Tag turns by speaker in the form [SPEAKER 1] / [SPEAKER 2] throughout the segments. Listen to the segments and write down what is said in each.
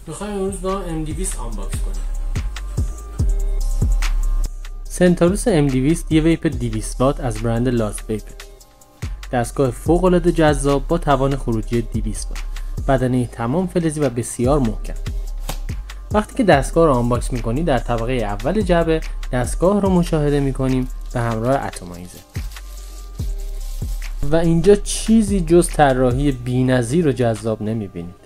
[SPEAKER 1] میخوایم امروز با M200 آنباکس کنیم.
[SPEAKER 2] سنتاروس M200 یه ویپ 200 وات از برند لاز ویپ. دستگاه فوق العاده جذاب با توان خروجی 200 وات. بدنه تمام فلزی و بسیار محکم. وقتی که دستگاه رو آنباکس میکنید در طبقه اول جعبه دستگاه رو مشاهده میکنیم به همراه اتمایزر. و اینجا چیزی جز طراحی بی‌نظیر و جذاب نمیبینید.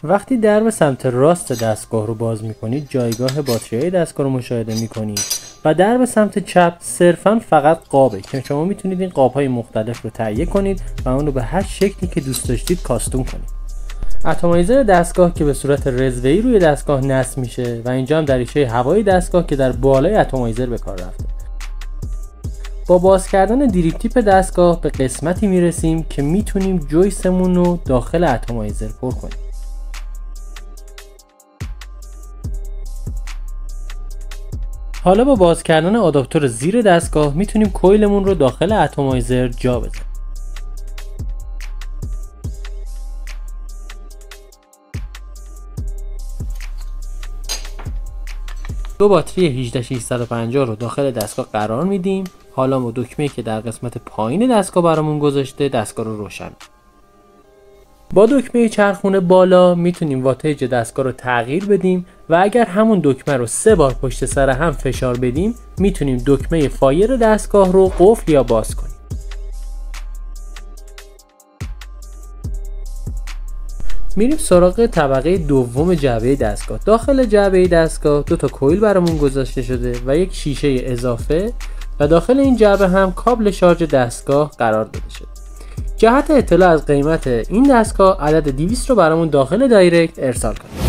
[SPEAKER 2] وقتی درب سمت راست دستگاه رو باز میکنید جایگاه باتری دستگاه رو مشاهده میکنید و درب سمت چپ صرفا فقط قابه که شما میتونید این قاب‌های مختلف رو تهیه کنید و اون رو به هر شکلی که دوست داشتید کاستوم کنید. اتمایزر دستگاه که به صورت رزوه‌ای روی دستگاه نصب میشه و اینجا هم دریچه هوایی دستگاه که در بالای اتمایزر به کار رفته. با باز کردن دریپ تیپ دستگاه به قسمتی میرسیم که میتونیم جویسمون رو داخل اتمایزر پر کنیم. حالا با باز کردن آداپتور زیر دستگاه میتونیم کویلمون رو داخل اتمایزر جا بزنیم. دو باتری 18650 رو داخل دستگاه قرار میدیم. حالا ما دکمه‌ای که در قسمت پایین دستگاه برامون گذاشته دستگاه رو روشن. با دکمه چرخونه بالا میتونیم واتج دستگاه رو تغییر بدیم و اگر همون دکمه رو 3 بار پشت سر هم فشار بدیم میتونیم دکمه فایر دستگاه رو قفل یا باز کنیم. میریم سراغ طبقه دوم جعبه دستگاه. داخل جعبه دستگاه 2 تا کویل برامون گذاشته شده و یک شیشه اضافه و داخل این جعبه هم کابل شارژ دستگاه قرار داده شده. جهت اطلاع از قیمت این دستگاه عدد 200 رو برامون داخل دایرکت ارسال کنید.